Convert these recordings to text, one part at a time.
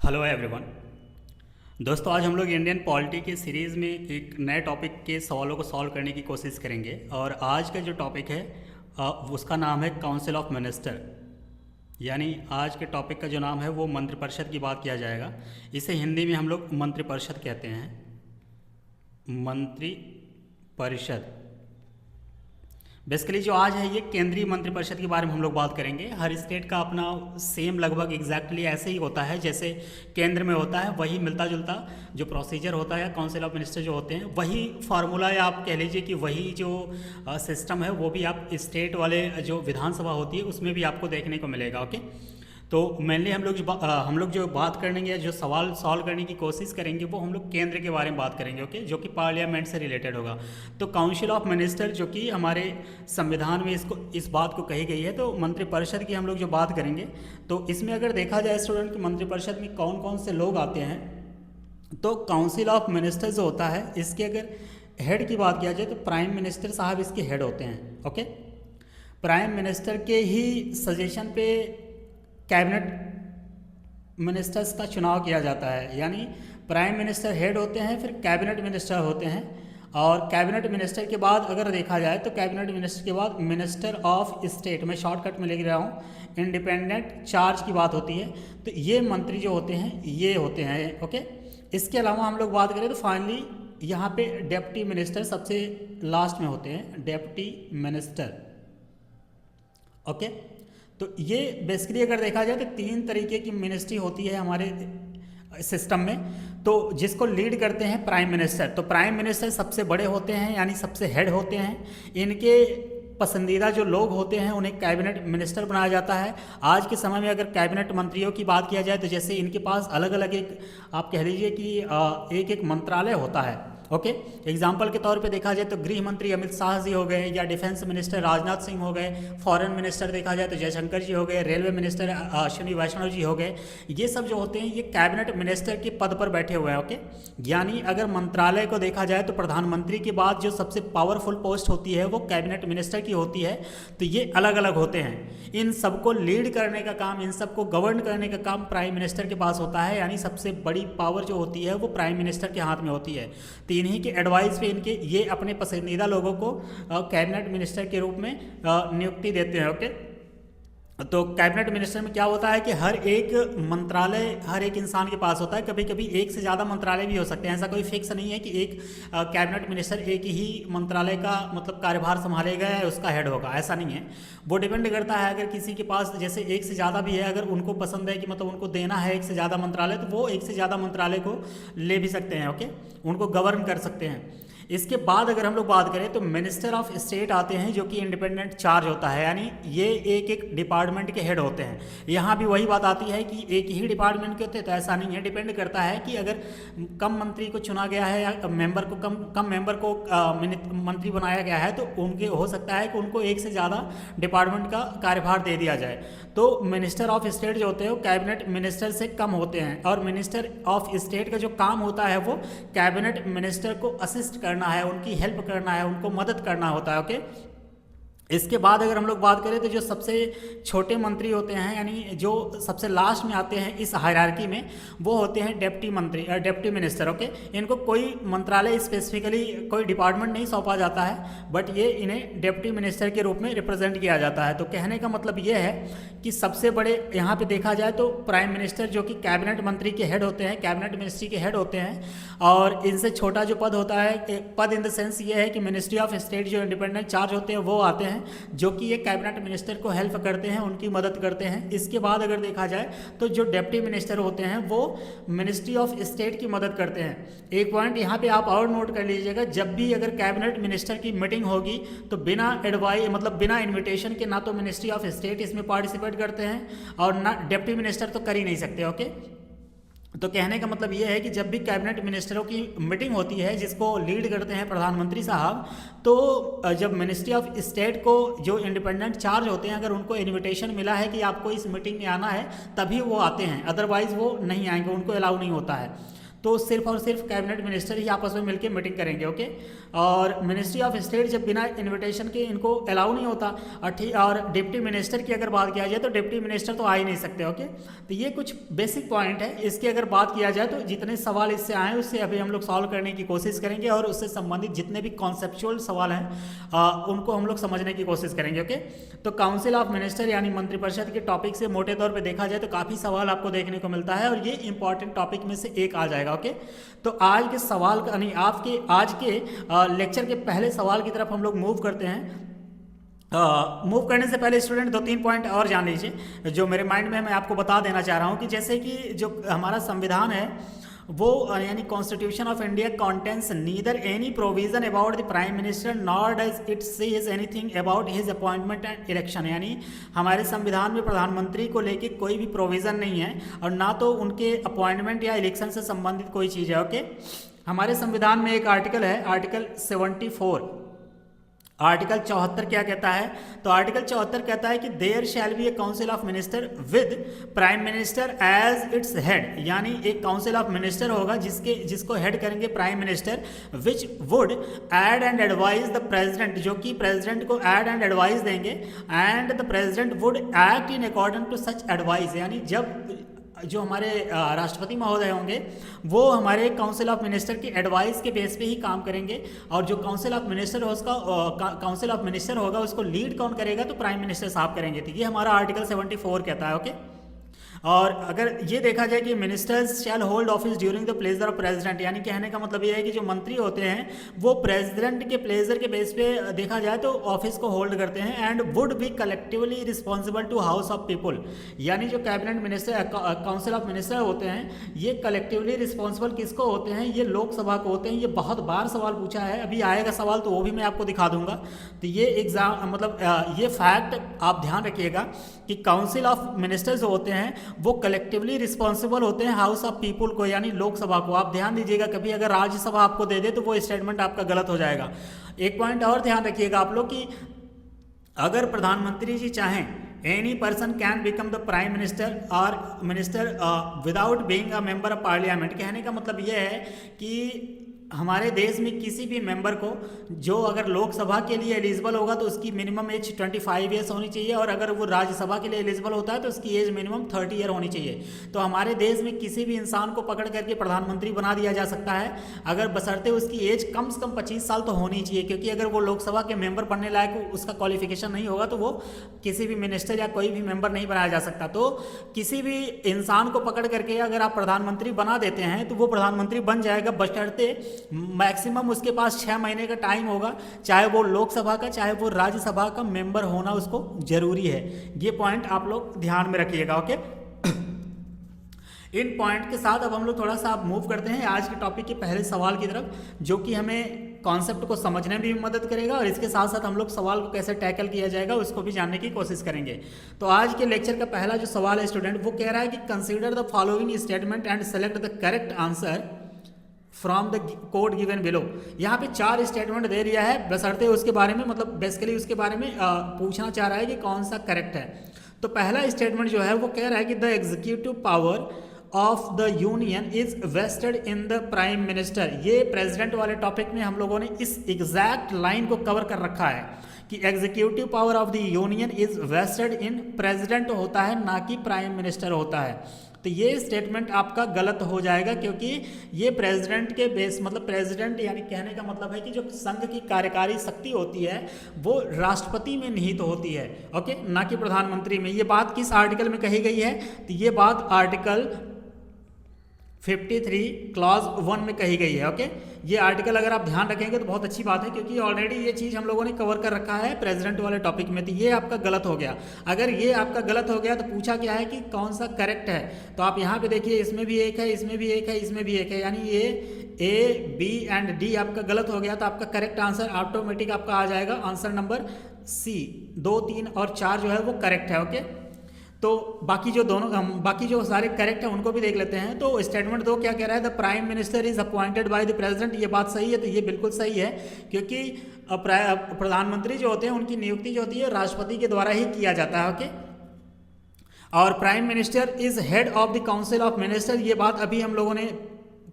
Hello everyone. दोस्तों, आज हम लोग इंडियन पॉलिटी के सीरीज़ में एक नए टॉपिक के सवालों को सॉल्व करने की कोशिश करेंगे। और आज का जो टॉपिक है उसका नाम है काउंसिल ऑफ मिनिस्टर। यानी आज के टॉपिक का जो नाम है वो मंत्रिपरिषद की बात किया जाएगा। इसे हिंदी में हम लोग मंत्रिपरिषद कहते हैं। मंत्रिपरिषद बेसिकली जो आज है ये केंद्रीय मंत्रिपरिषद के बारे में हम लोग बात करेंगे। हर स्टेट का अपना सेम लगभग एग्जैक्टली ऐसे ही होता है जैसे केंद्र में होता है, वही मिलता जुलता जो प्रोसीजर होता है। काउंसिल ऑफ मिनिस्टर जो होते हैं वही फार्मूला, या आप कह लीजिए कि वही जो सिस्टम है वो भी आप स्टेट वाले जो विधानसभा होती है उसमें भी आपको देखने को मिलेगा। ओके, तो मेनली हम लोग जो बात करेंगे या जो सवाल सॉल्व करने की कोशिश करेंगे वो हम लोग केंद्र के बारे में बात करेंगे। ओके, जो कि पार्लियामेंट से रिलेटेड होगा। तो काउंसिल ऑफ मिनिस्टर जो कि हमारे संविधान में इस बात को कही गई है, तो मंत्रिपरिषद की हम लोग जो बात करेंगे तो इसमें अगर देखा जाए स्टूडेंट कि मंत्रिपरिषद में कौन कौन से लोग आते हैं, तो काउंसिल ऑफ मिनिस्टर जो होता है इसके अगर हेड की बात किया जाए तो प्राइम मिनिस्टर साहब इसके हेड होते हैं। ओके, प्राइम मिनिस्टर के ही सजेशन पे कैबिनेट मिनिस्टर्स का चुनाव किया जाता है। यानी प्राइम मिनिस्टर हेड होते हैं, फिर कैबिनेट मिनिस्टर होते हैं, और कैबिनेट मिनिस्टर के बाद अगर देखा जाए तो कैबिनेट मिनिस्टर के बाद मिनिस्टर ऑफ स्टेट, मैं शॉर्टकट में लिख रहा हूँ, इंडिपेंडेंट चार्ज की बात होती है। तो ये मंत्री जो होते हैं ये होते हैं। ओके, इसके अलावा हम लोग बात करें तो फाइनली यहाँ पे डेप्टी मिनिस्टर सबसे लास्ट में होते हैं, डेप्टी मिनिस्टर। ओके, तो ये बेसिकली अगर देखा जाए तो 3 तरीके की मिनिस्ट्री होती है हमारे सिस्टम में। तो जिसको लीड करते हैं प्राइम मिनिस्टर, तो प्राइम मिनिस्टर सबसे बड़े होते हैं यानी सबसे हेड होते हैं। इनके पसंदीदा जो लोग होते हैं उन्हें कैबिनेट मिनिस्टर बनाया जाता है। आज के समय में अगर कैबिनेट मंत्रियों की बात किया जाए तो जैसे इनके पास अलग अलग एक आप कह लीजिए कि एक एक मंत्रालय होता है। ओके, एग्जाम्पल के तौर पे देखा जाए तो गृह मंत्री अमित शाह जी हो गए, या डिफेंस मिनिस्टर राजनाथ सिंह हो गए, फॉरेन मिनिस्टर देखा जाए तो जयशंकर जी हो गए, रेलवे मिनिस्टर अश्विनी वैष्णव जी हो गए। ये सब जो होते हैं ये कैबिनेट मिनिस्टर के पद पर बैठे हुए हैं। ओके, यानी अगर मंत्रालय को देखा जाए तो प्रधानमंत्री के बाद जो सबसे पावरफुल पोस्ट होती है वो कैबिनेट मिनिस्टर की होती है। तो ये अलग अलग होते हैं। इन सबको लीड करने का काम, इन सबको गवर्न करने का काम प्राइम मिनिस्टर के पास होता है। यानी सबसे बड़ी पावर जो होती है वो प्राइम मिनिस्टर के हाथ में होती है। तो इन्हीं के एडवाइस पे इनके ये अपने पसंदीदा लोगों को कैबिनेट मिनिस्टर के रूप में नियुक्ति देते हैं। ओके, तो कैबिनेट मिनिस्टर में क्या होता है कि हर एक मंत्रालय हर एक इंसान के पास होता है। कभी कभी एक से ज़्यादा मंत्रालय भी हो सकते हैं। ऐसा कोई फिक्स नहीं है कि एक कैबिनेट मिनिस्टर एक ही मंत्रालय का मतलब कार्यभार संभालेगा या उसका हेड होगा, ऐसा नहीं है। वो डिपेंड करता है, अगर किसी के पास जैसे एक से ज़्यादा भी है, अगर उनको पसंद है कि मतलब उनको देना है एक से ज़्यादा मंत्रालय, तो वो एक से ज़्यादा मंत्रालय को ले भी सकते हैं। ओके, उनको गवर्न कर सकते हैं। इसके बाद अगर हम लोग बात करें तो मिनिस्टर ऑफ स्टेट आते हैं जो कि इंडिपेंडेंट चार्ज होता है। यानी ये एक एक डिपार्टमेंट के हेड होते हैं। यहाँ भी वही बात आती है कि एक ही डिपार्टमेंट के होते हैं, तो ऐसा नहीं है। डिपेंड करता है कि अगर कम मंत्री को चुना गया है या मेंबर को कम मेंबर को मंत्री बनाया गया है तो उनके हो सकता है कि उनको एक से ज़्यादा डिपार्टमेंट का कार्यभार दे दिया जाए। तो मिनिस्टर ऑफ स्टेट जो होते हैं वो कैबिनेट मिनिस्टर से कम होते हैं, और मिनिस्टर ऑफ स्टेट का जो काम होता है वो कैबिनेट मिनिस्टर को असिस्ट करना है, उनकी हेल्प करना है, उनको मदद करना होता है। ओके, इसके बाद अगर हम लोग बात करें तो जो सबसे छोटे मंत्री होते हैं यानी जो सबसे लास्ट में आते हैं इस हायरार्की में, वो होते हैं डेप्टी मिनिस्टर। ओके, इनको कोई मंत्रालय स्पेसिफिकली कोई डिपार्टमेंट नहीं सौंपा जाता है, बट ये इन्हें डेप्टी मिनिस्टर के रूप में रिप्रेजेंट किया जाता है। तो कहने का मतलब ये है कि सबसे बड़े यहाँ पे देखा जाए तो प्राइम मिनिस्टर जो कि कैबिनेट मंत्री के हेड होते हैं, कैबिनेट मिनिस्ट्री के हेड होते हैं, और इनसे छोटा जो पद होता है, पद इन द सेंस ये है कि मिनिस्ट्री ऑफ स्टेट जो इंडिपेंडेंट चार्ज होते हैं वो आते हैं, जो कि ये कैबिनेट मिनिस्टर को हेल्प करते हैं, उनकी मदद करते हैं। इसके बाद अगर देखा जाए तो जो डिप्टी मिनिस्टर होते हैं वो मिनिस्ट्री ऑफ स्टेट की मदद करते हैं। एक पॉइंट यहाँ पे आप और नोट कर लीजिएगा, जब भी अगर कैबिनेट मिनिस्टर की मीटिंग होगी तो बिना एडवाइस मतलब बिना इन्विटेशन के ना तो मिनिस्ट्री ऑफ स्टेट इसमें पार्टिसिपेट करते हैं और ना डिप्टी मिनिस्टर तो कर ही नहीं सकते। ओके, तो कहने का मतलब ये है कि जब भी कैबिनेट मिनिस्टरों की मीटिंग होती है जिसको लीड करते हैं प्रधानमंत्री साहब, तो जब मिनिस्ट्री ऑफ स्टेट को जो इंडिपेंडेंट चार्ज होते हैं अगर उनको इनविटेशन मिला है कि आपको इस मीटिंग में आना है तभी वो आते हैं, अदरवाइज वो नहीं आएंगे, उनको अलाउ नहीं होता है। तो सिर्फ और सिर्फ कैबिनेट मिनिस्टर ही आपस में मिलकर मीटिंग करेंगे। ओके, और मिनिस्ट्री ऑफ स्टेट जब बिना इन्विटेशन के इनको अलाउ नहीं होता। और डिप्टी मिनिस्टर की अगर बात किया जाए तो डिप्टी मिनिस्टर तो आ ही नहीं सकते। ओके, तो ये कुछ बेसिक पॉइंट है। इसकी अगर बात किया जाए तो जितने सवाल इससे आए उससे अभी हम लोग सॉल्व करने की कोशिश करेंगे और उससे संबंधित जितने भी कॉन्सेप्चुअल सवाल हैं उनको हम लोग समझने की कोशिश करेंगे। ओके, तो काउंसिल ऑफ मिनिस्टर यानी मंत्रिपरिषद के टॉपिक से मोटे तौर पे देखा जाए तो काफ़ी सवाल आपको देखने को मिलता है और ये इंपॉर्टेंट टॉपिक में से एक आ जाएगा। ओके, तो आज के सवाल का नहीं आपके आज के लेक्चर के पहले सवाल की तरफ हम लोग मूव करते हैं। मूव करने से पहले स्टूडेंट 2-3 पॉइंट और जान लीजिए जो मेरे माइंड में मैं आपको बता देना चाह रहा हूँ कि जैसे कि जो हमारा संविधान है वो यानी constitution of India contains neither any provision about the prime minister nor does it says anything about his appointment and election. यानी हमारे संविधान में प्रधानमंत्री को लेके कोई भी प्रोविज़न नहीं है और ना तो उनके अपॉइंटमेंट या इलेक्शन से संबंधित कोई चीज़ है। ओके, हमारे संविधान में एक आर्टिकल है आर्टिकल 74। आर्टिकल 74 क्या कहता है? तो आर्टिकल 74 कहता है कि there shall be a council of minister with prime minister as its head. यानी एक काउंसिल ऑफ मिनिस्टर होगा जिसको हेड करेंगे prime minister, which would aid and advise the president, जो कि प्रेसिडेंट को एड एंड एडवाइस देंगे, and the president would act in according to such advice. यानी जब जो हमारे राष्ट्रपति महोदय होंगे वो हमारे काउंसिल ऑफ मिनिस्टर की एडवाइस के बेस पे ही काम करेंगे और जो काउंसिल ऑफ मिनिस्टर हो उसका काउंसिल ऑफ मिनिस्टर होगा उसको लीड कौन करेगा? तो प्राइम मिनिस्टर साहब करेंगे। तो ये हमारा आर्टिकल 74 कहता है। ओके, और अगर ये देखा जाए कि ministers shall hold office during the pleasure of president, यानी कहने का मतलब ये है कि जो मंत्री होते हैं वो प्रेसिडेंट के प्लेजर के बेस पे देखा जाए तो ऑफिस को होल्ड करते हैं, and would be collectively responsible to house of people. यानी जो cabinet minister council of minister होते हैं ये कलेक्टिवली रिस्पॉन्सिबल किसको होते हैं? ये लोकसभा को होते हैं। ये बहुत बार सवाल पूछा है, अभी आएगा सवाल तो वो भी मैं आपको दिखा दूंगा। तो ये एग्जाम मतलब ये फैक्ट आप ध्यान रखिएगा कि काउंसिल ऑफ मिनिस्टर्स जो होते हैं वो कलेक्टिवली रिस्पॉन्सिबल होते हैं हाउस ऑफ पीपल को, यानी लोकसभा को। आप ध्यान दीजिएगा, कभी अगर राज्यसभा आपको दे दे तो वो स्टेटमेंट आपका गलत हो जाएगा। एक पॉइंट और ध्यान रखिएगा आप लोग कि अगर प्रधानमंत्री जी चाहें any person can become the prime minister और minister without being a member of parliament. कहने का मतलब यह है कि हमारे देश में किसी भी मेंबर को जो अगर लोकसभा के लिए एलिजिबल होगा तो उसकी मिनिमम एज 25 ईयर्स होनी चाहिए, और अगर वो राज्यसभा के लिए एलिजिबल होता है तो उसकी एज मिनिमम 30 ईयर होनी चाहिए। तो हमारे देश में किसी भी इंसान को पकड़ करके प्रधानमंत्री बना दिया जा सकता है अगर बशर्ते उसकी एज कम से कम 25 साल तो होनी चाहिए, क्योंकि अगर वो लोकसभा के मेंबर बनने लायक उसका क्वालिफिकेशन नहीं होगा तो वो किसी भी मिनिस्टर या कोई भी मेंबर नहीं बनाया जा सकता। तो किसी भी इंसान को पकड़ करके अगर आप प्रधानमंत्री बना देते हैं तो वो प्रधानमंत्री बन जाएगा, बशर्ते मैक्सिमम उसके पास 6 महीने का टाइम होगा, चाहे वो लोकसभा का चाहे वो राज्यसभा का मेंबर होना उसको जरूरी है। ये पॉइंट आप लोग ध्यान में रखिएगा। ओके, इन पॉइंट के साथ अब हम लोग थोड़ा सा आप मूव करते हैं आज के टॉपिक के पहले सवाल की तरफ, जो कि हमें कॉन्सेप्ट को समझने में भी मदद करेगा और इसके साथ साथ हम लोग सवाल को कैसे टैकल किया जाएगा उसको भी जानने की कोशिश करेंगे। तो आज के लेक्चर का पहला जो सवाल है स्टूडेंट वो कह रहा है कि consider the following statement and select the correct answer from the code given below. यहाँ पे 4 स्टेटमेंट दे दिया है, बशर्ते उसके बारे में मतलब बेसिकली उसके बारे में पूछना चाह रहा है कि कौन सा करेक्ट है। तो पहला स्टेटमेंट जो है वो कह रहा है कि the executive power of the union is vested in the prime minister. ये प्रेसिडेंट वाले टॉपिक में हम लोगों ने इस एग्जैक्ट लाइन को कवर कर रखा है कि executive power of the union is vested in president होता है, ना कि प्राइम मिनिस्टर होता है। तो ये स्टेटमेंट आपका गलत हो जाएगा, क्योंकि ये प्रेसिडेंट के बेस मतलब प्रेसिडेंट यानी कहने का मतलब है कि जो संघ की कार्यकारी शक्ति होती है वो राष्ट्रपति में निहित होती है। ओके, ना कि प्रधानमंत्री में। ये बात किस आर्टिकल में कही गई है? तो ये बात आर्टिकल 53 क्लॉज 1 में कही गई है। ओके, ये आर्टिकल अगर आप ध्यान रखेंगे तो बहुत अच्छी बात है, क्योंकि ऑलरेडी ये चीज़ हम लोगों ने कवर कर रखा है प्रेसिडेंट वाले टॉपिक में। तो ये आपका गलत हो गया। अगर ये आपका गलत हो गया तो पूछा क्या है कि कौन सा करेक्ट है, तो आप यहाँ पे देखिए इसमें भी एक है, इसमें भी एक है, इसमें भी एक है, यानी ये A, B एंड D आपका गलत हो गया। तो आपका करेक्ट आंसर ऑटोमेटिक आपका आ जाएगा आंसर नंबर C। 2, 3 और 4 जो है वो करेक्ट है। ओके, तो बाकी जो दोनों बाकी जो सारे करेक्ट हैं उनको भी देख लेते हैं। तो स्टेटमेंट 2 क्या कह रहा है? The prime minister is appointed by the president. ये बात सही है, तो ये बिल्कुल सही है, क्योंकि प्रधानमंत्री जो होते हैं उनकी नियुक्ति जो होती है राष्ट्रपति के द्वारा ही किया जाता है। ओके, और prime minister is head of the council of minister, ये बात अभी हम लोगों ने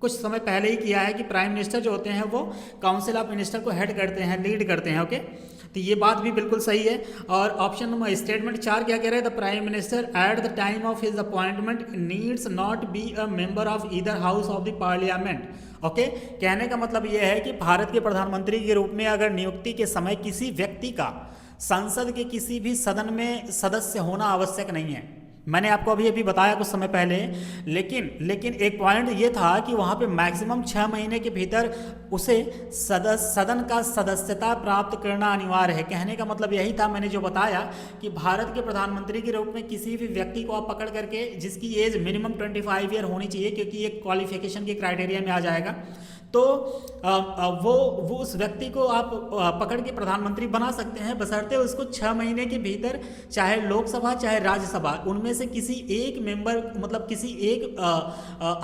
कुछ समय पहले ही किया है कि प्राइम मिनिस्टर जो होते हैं वो काउंसिल ऑफ मिनिस्टर को हेड करते हैं, लीड करते हैं। ओके, तो ये बात भी बिल्कुल सही है। और ऑप्शन नंबर स्टेटमेंट 4 क्या कह रहा है, the prime minister at the time of his appointment needs not be a member of either house of the parliament. Okay, कहने का मतलब ये है कि भारत के प्रधानमंत्री के रूप में अगर नियुक्ति के समय किसी व्यक्ति का संसद के किसी भी सदन में सदस्य होना आवश्यक नहीं है। मैंने आपको अभी अभी बताया कुछ समय पहले, लेकिन एक पॉइंट ये था कि वहाँ पे मैक्सिमम 6 महीने के भीतर उसे सदन का सदस्यता प्राप्त करना अनिवार्य है। कहने का मतलब यही था, मैंने जो बताया कि भारत के प्रधानमंत्री के रूप में किसी भी व्यक्ति को आप पकड़ करके जिसकी एज मिनिमम 25 ईयर होनी चाहिए, क्योंकि एक क्वालिफिकेशन के क्राइटेरिया में आ जाएगा, तो वो उस व्यक्ति को आप पकड़ के प्रधानमंत्री बना सकते हैं, बशर्ते उसको 6 महीने के भीतर चाहे लोकसभा चाहे राज्यसभा उनमें से किसी एक मेंबर मतलब किसी एक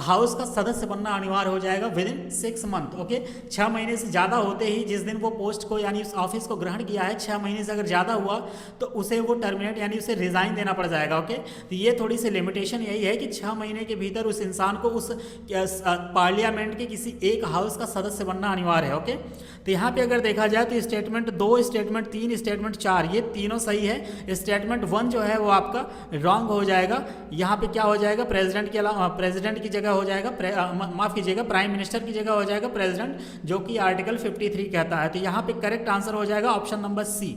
हाउस का सदस्य बनना अनिवार्य हो जाएगा विद इन 6 मंथ। ओके, 6 महीने से ज़्यादा होते ही जिस दिन वो पोस्ट को यानी उस ऑफिस को ग्रहण किया है, 6 महीने से अगर ज़्यादा हुआ तो उसे वो टर्मिनेट यानी उसे रिजाइन देना पड़ जाएगा। ओके, तो ये थोड़ी सी लिमिटेशन यही है कि 6 महीने के भीतर उस इंसान को उस पार्लियामेंट के किसी एक हाउस का सदस्य बनना अनिवार्य है। ओके, तो यहाँ पे अगर देखा जाए तो स्टेटमेंट 2, स्टेटमेंट 3, स्टेटमेंट 4 ये तीनों सही है। स्टेटमेंट 1 जो है वो आपका रॉन्ग हो जाएगा। यहाँ पे क्या हो जाएगा, प्रेसिडेंट के अलावा प्रेसिडेंट की जगह हो जाएगा, माफ कीजिएगा, प्राइम मिनिस्टर की जगह हो जाएगा प्रेसिडेंट, जो कि आर्टिकल 53 कहता है। तो यहाँ पे करेक्ट आंसर हो जाएगा ऑप्शन नंबर सी।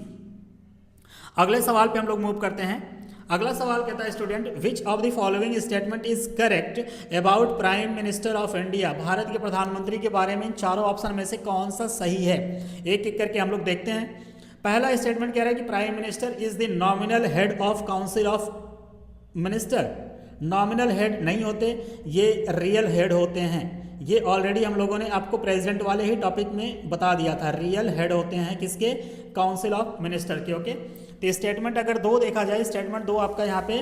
अगले सवाल पे हम लोग मूव करते हैं। अगला सवाल कहता है student, which of the following statement is correct about prime minister of India. Bharat के प्रधानमंत्री के बारे में इन चारों ऑप्शन में से कौन सा सही है, एक एक करके हम लोग देखते हैं। पहला स्टेटमेंट कह रहा है कि prime minister is the nominal head of council of minister. Nominal head नहीं होते, ये रियल हेड होते हैं। ये ऑलरेडी हम लोगों ने आपको प्रेसिडेंट वाले ही टॉपिक में बता दिया था, रियल हेड होते हैं किसके, काउंसिल ऑफ मिनिस्टर के। ओके, तो स्टेटमेंट अगर 2 देखा जाए, स्टेटमेंट 2 आपका यहाँ पे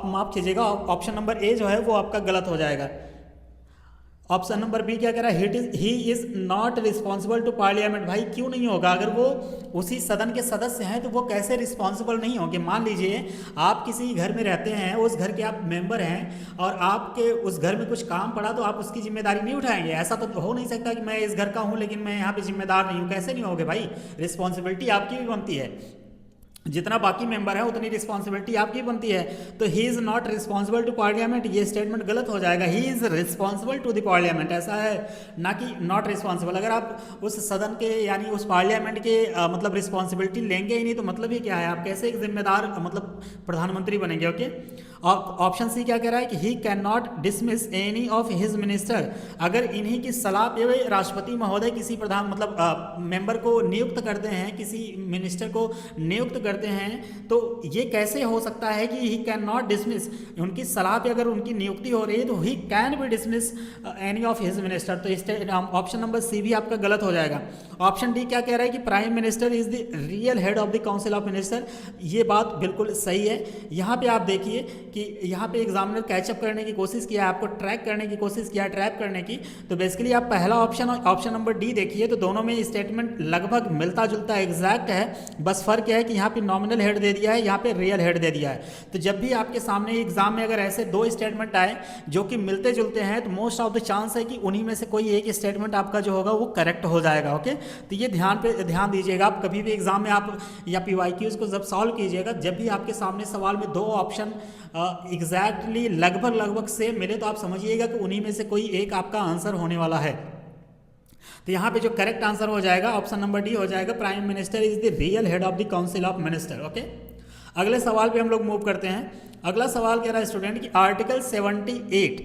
माफ कीजिएगा, ऑप्शन नंबर ए जो है वो आपका गलत हो जाएगा। ऑप्शन नंबर बी क्या कह रहा है, he is not responsible to parliament. भाई क्यों नहीं होगा, अगर वो उसी सदन के सदस्य हैं तो वो कैसे रिस्पॉन्सिबल नहीं होंगे। मान लीजिए आप किसी घर में रहते हैं, उस घर के आप मेंबर हैं और आपके उस घर में कुछ काम पड़ा तो आप उसकी जिम्मेदारी नहीं उठाएंगे। ऐसा तो हो नहीं सकता कि मैं इस घर का हूं लेकिन मैं यहाँ पे जिम्मेदार नहीं हूँ, कैसे नहीं होगे भाई, रिस्पॉन्सिबिलिटी आपकी भी बनती है। जितना बाकी मेंबर है उतनी रिस्पॉन्सिबिलिटी आपकी बनती है। तो he is not responsible to parliament, ये स्टेटमेंट गलत हो जाएगा। He is responsible to the parliament, ऐसा है ना कि नॉट रिस्पॉन्सिबल। अगर आप उस सदन के यानी उस पार्लियामेंट के मतलब रिस्पॉन्सिबिलिटी लेंगे ही नहीं तो मतलब ही क्या है, आप कैसे एक जिम्मेदार मतलब प्रधानमंत्री बनेंगे। ओके, ऑप्शन सी क्या कह रहा है कि he can not dismiss any of his minister. अगर इन्हीं की सलाह पे राष्ट्रपति महोदय किसी प्रधान मतलब मेंबर को नियुक्त करते हैं, किसी मिनिस्टर को नियुक्त करते हैं, तो ये कैसे हो सकता है कि ही कैन नॉट डिसमिस, उनकी सलाह पे अगर उनकी नियुक्ति हो रही है तो he can be dismiss any of his minister. तो ऑप्शन नंबर सी भी आपका गलत हो जाएगा। ऑप्शन डी क्या कह रहा है कि prime minister is the real head of the council of minister, ये बात बिल्कुल सही है। यहाँ पे आप देखिए कि यहाँ पे एग्जामिनर कैचअप करने की कोशिश किया है, आपको ट्रैक करने की कोशिश किया है, ट्रैप करने की। तो बेसिकली आप पहला ऑप्शन और ऑप्शन नंबर डी देखिए तो दोनों में स्टेटमेंट लगभग मिलता जुलता एग्जैक्ट है, बस फर्क है कि यहाँ पे नॉमिनल हेड दे दिया है, यहाँ पे रियल हेड दे दिया है। तो जब भी आपके सामने एग्जाम में अगर ऐसे 2 स्टेटमेंट आए जो कि मिलते जुलते हैं तो मोस्ट ऑफ द चांस है कि उन्हीं में से कोई एक स्टेटमेंट आपका जो होगा वो करेक्ट हो जाएगा। ओके, तो ये ध्यान दीजिएगा। आप कभी भी एग्जाम में आप या पीवाईक्यूज को जब सॉल्व कीजिएगा, जब भी आपके सामने सवाल में 2 ऑप्शन एग्जैक्टली लगभग सेम मिले तो आप समझिएगा कि उन्हीं में से कोई एक आपका आंसर होने वाला है। तो यहाँ पे जो करेक्ट आंसर हो जाएगा ऑप्शन नंबर डी हो जाएगा, prime minister is the real head of the council of minister. Okay, अगले सवाल पे हम लोग मूव करते हैं। अगला सवाल कह रहा है स्टूडेंट कि article 78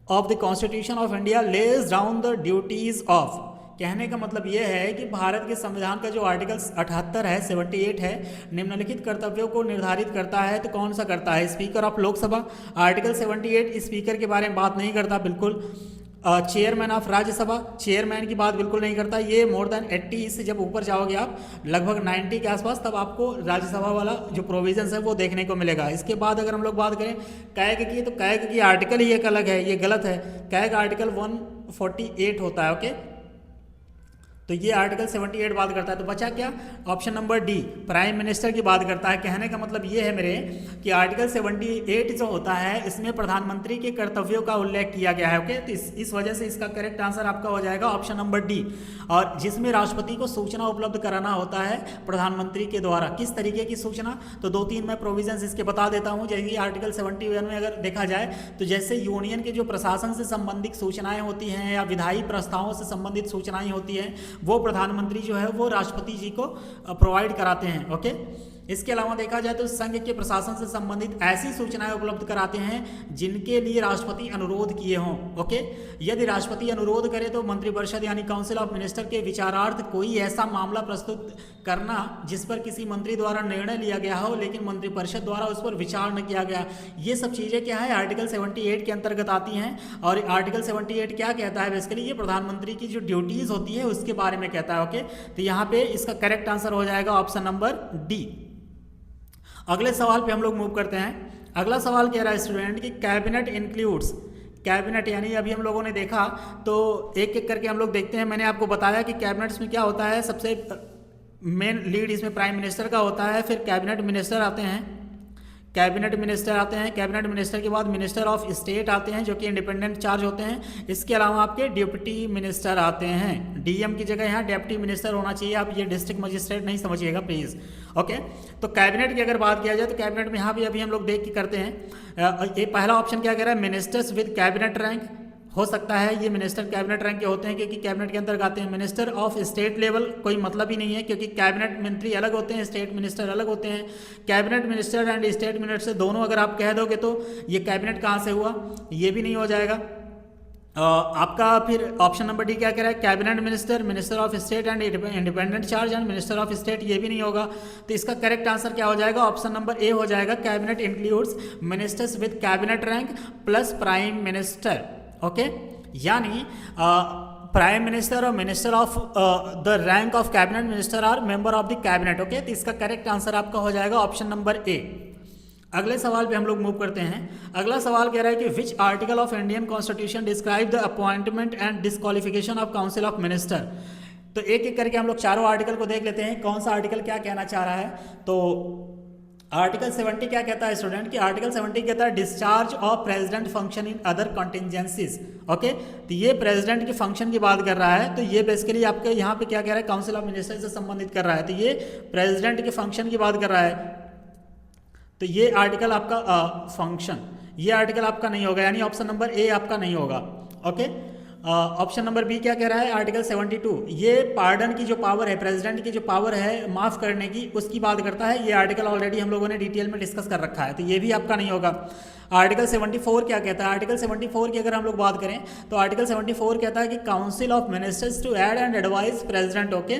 of the constitution of India lays down the duties of. कहने का मतलब यह है कि भारत के संविधान का जो आर्टिकल 78 है 78 है, निम्नलिखित कर्तव्यों को निर्धारित करता है, तो कौन सा करता है, speaker of Lok Sabha. Article 78 speaker के बारे में बात नहीं करता बिल्कुल। चेयरमैन ऑफ राज्यसभा, चेयरमैन की बात बिल्कुल नहीं करता। ये मोर देन 80 से जब ऊपर जाओगे आप लगभग 90 के आसपास, तब आपको राज्यसभा वाला जो प्रोविजंस है वो देखने को मिलेगा। इसके बाद अगर हम लोग बात करें कैग की, तो कैग की आर्टिकल ही एक अलग है, ये गलत है। कैग आर्टिकल 148 होता है। ओके, तो ये आर्टिकल 78 बात करता है। तो बचा क्या, option number D, prime minister की बात करता है। कहने का मतलब ये है मेरे कि आर्टिकल 78 जो होता है इसमें प्रधानमंत्री के कर्तव्यों का उल्लेख किया गया है। ओके, तो इस वजह से इसका करेक्ट आंसर आपका हो जाएगा ऑप्शन नंबर डी। और जिसमें राष्ट्रपति को सूचना उपलब्ध कराना होता है प्रधानमंत्री के द्वारा। किस तरीके की सूचना, तो 2-3 मैं प्रोविजंस इसके बता देता हूँ। जैसे आर्टिकल 71 में अगर देखा जाए तो जैसे यूनियन के जो प्रशासन से संबंधित सूचनाएं होती हैं या विधायी प्रस्तावों से संबंधित सूचनाएं होती हैं वो प्रधानमंत्री जो है वो राष्ट्रपति जी को प्रोवाइड कराते हैं। ओके, इसके अलावा देखा जाए तो संघ के प्रशासन से संबंधित ऐसी सूचनाएं उपलब्ध कराते हैं जिनके लिए राष्ट्रपति अनुरोध किए हों। ओके, यदि राष्ट्रपति अनुरोध करे तो मंत्रिपरिषद यानी काउंसिल ऑफ मिनिस्टर के विचारार्थ कोई ऐसा मामला प्रस्तुत करना जिस पर किसी मंत्री द्वारा निर्णय लिया गया हो लेकिन मंत्रिपरिषद द्वारा उस पर विचार न किया गया, ये सब चीज़ें क्या है आर्टिकल 78 के अंतर्गत आती हैं। और आर्टिकल 78 क्या कहता है बेसिकली, ये प्रधानमंत्री की जो ड्यूटीज़ होती है उसके बारे में कहता है। ओके, तो यहाँ पे इसका करेक्ट आंसर हो जाएगा ऑप्शन नंबर डी। अगले सवाल पे हम लोग मूव करते हैं। अगला सवाल कह रहा है स्टूडेंट कि कैबिनेट इंक्लूड्स, कैबिनेट यानी अभी हम लोगों ने देखा तो एक एक करके हम लोग देखते हैं। मैंने आपको बताया कि कैबिनेट्स में क्या होता है, सबसे मेन लीड इसमें प्राइम मिनिस्टर का होता है, फिर कैबिनेट मिनिस्टर आते हैं, कैबिनेट मिनिस्टर आते हैं, कैबिनेट मिनिस्टर के बाद मिनिस्टर ऑफ स्टेट आते हैं जो कि इंडिपेंडेंट चार्ज होते हैं। इसके अलावा आपके डिप्टी मिनिस्टर आते हैं, डीएम की जगह यहाँ डिप्टी मिनिस्टर होना चाहिए, आप ये डिस्ट्रिक्ट मजिस्ट्रेट नहीं समझिएगा प्लीज़। ओके, तो कैबिनेट की अगर बात किया जाए तो कैबिनेट में यहाँ भी अभी हम लोग देख के करते हैं। ये पहला ऑप्शन क्या कह रहा है, मिनिस्टर्स विद कैबिनेट रैंक हो सकता है, ये मिनिस्टर कैबिनेट रैंक के होते हैं क्योंकि कैबिनेट के अंतर्गत आते हैं। मिनिस्टर ऑफ स्टेट लेवल कोई मतलब ही नहीं है क्योंकि कैबिनेट मंत्री अलग होते हैं, स्टेट मिनिस्टर अलग होते हैं। Cabinet minister and state minister दोनों अगर आप कह दोगे तो ये कैबिनेट कहाँ से हुआ, ये भी नहीं हो जाएगा। आपका फिर ऑप्शन नंबर डी क्या कह रहा है, cabinet minister, minister of state and independent charge and minister of state, ये भी नहीं होगा। तो इसका करेक्ट आंसर क्या हो जाएगा, ऑप्शन नंबर ए हो जाएगा। Cabinet includes ministers with cabinet rank plus prime minister. Okay, यानी प्राइम मिनिस्टर और minister of the rank of cabinet minister are member of the cabinet. Okay, तो इसका करेक्ट आंसर आपका हो जाएगा ऑप्शन नंबर ए। अगले सवाल पे हम लोग मूव करते हैं। अगला सवाल कह रहा है कि which article of Indian constitution describe the appointment and disqualification of council of minister. तो एक एक करके हम लोग चारों आर्टिकल को देख लेते हैं कौन सा आर्टिकल क्या कहना चाह रहा है। तो आर्टिकल 70 क्या कहता है स्टूडेंट, कि आर्टिकल 70 कहता है discharge of president function in other contingencies. Okay, तो ये प्रेसिडेंट के फंक्शन की बात कर रहा है। तो ये बेसिकली आपके यहाँ पे क्या कह रहा है, काउंसिल ऑफ मिनिस्टर से संबंधित कर रहा है। तो ये प्रेसिडेंट के फंक्शन की बात कर रहा है। तो ये आर्टिकल आपका फंक्शन, ये आर्टिकल आपका नहीं होगा, यानी ऑप्शन नंबर ए आपका नहीं होगा। ओके, ऑप्शन नंबर बी क्या कह रहा है, आर्टिकल 72 ये पार्डन की जो पावर है, प्रेसिडेंट की जो पावर है माफ़ करने की, उसकी बात करता है। ये आर्टिकल ऑलरेडी हम लोगों ने डिटेल में डिस्कस कर रखा है, तो ये भी आपका नहीं होगा। आर्टिकल 74 क्या कहता है, आर्टिकल 74 की अगर हम लोग बात करें तो आर्टिकल 74 कहता है कि council of ministers to aid and advise president. Okay,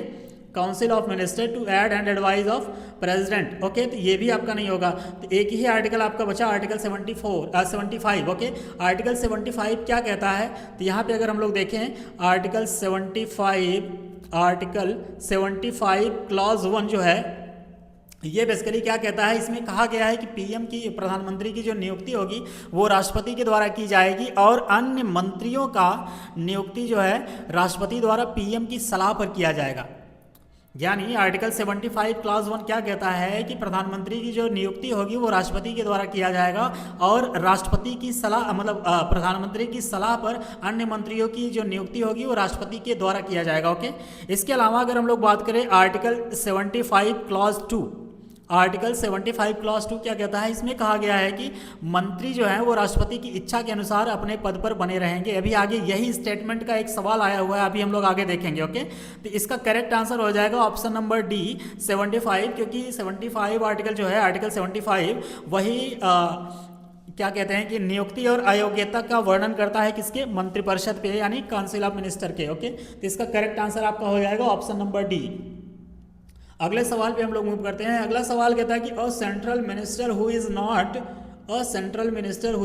council of minister to aid and advise of president. Okay, तो ये भी आपका नहीं होगा। तो एक ही आर्टिकल आपका बचा, आर्टिकल 75। ओके, आर्टिकल 75 क्या कहता है, तो यहाँ पे अगर हम लोग देखें आर्टिकल 75 क्लॉज 1 जो है ये बेसिकली क्या कहता है, इसमें कहा गया है कि पीएम की, प्रधानमंत्री की जो नियुक्ति होगी वो राष्ट्रपति के द्वारा की जाएगी और अन्य मंत्रियों का नियुक्ति जो है राष्ट्रपति द्वारा पीएम की सलाह पर किया जाएगा। यानी आर्टिकल 75 क्लॉज 1 क्या कहता है कि प्रधानमंत्री की जो नियुक्ति होगी वो राष्ट्रपति के द्वारा किया जाएगा और राष्ट्रपति की सलाह मतलब प्रधानमंत्री की सलाह पर अन्य मंत्रियों की जो नियुक्ति होगी वो राष्ट्रपति के द्वारा किया जाएगा। ओके, इसके अलावा अगर हम लोग बात करें आर्टिकल 75 क्लॉज 2, आर्टिकल 75 क्लॉज 2 क्या कहता है, इसमें कहा गया है कि मंत्री जो है वो राष्ट्रपति की इच्छा के अनुसार अपने पद पर बने रहेंगे। अभी आगे यही स्टेटमेंट का एक सवाल आया हुआ है, अभी हम लोग आगे देखेंगे। ओके, तो इसका करेक्ट आंसर हो जाएगा ऑप्शन नंबर डी 75, क्योंकि 75 आर्टिकल जो है, आर्टिकल 75 वही क्या कहते हैं कि नियुक्ति और अयोग्यता का वर्णन करता है किसके, मंत्रिपरिषद पे, यानी काउंसिल ऑफ मिनिस्टर के। ओके, तो इसका करेक्ट आंसर आपका हो जाएगा ऑप्शन नंबर डी। अगले सवाल पे हम लोग मूव करते हैं। अगला सवाल कहता है कि a central minister who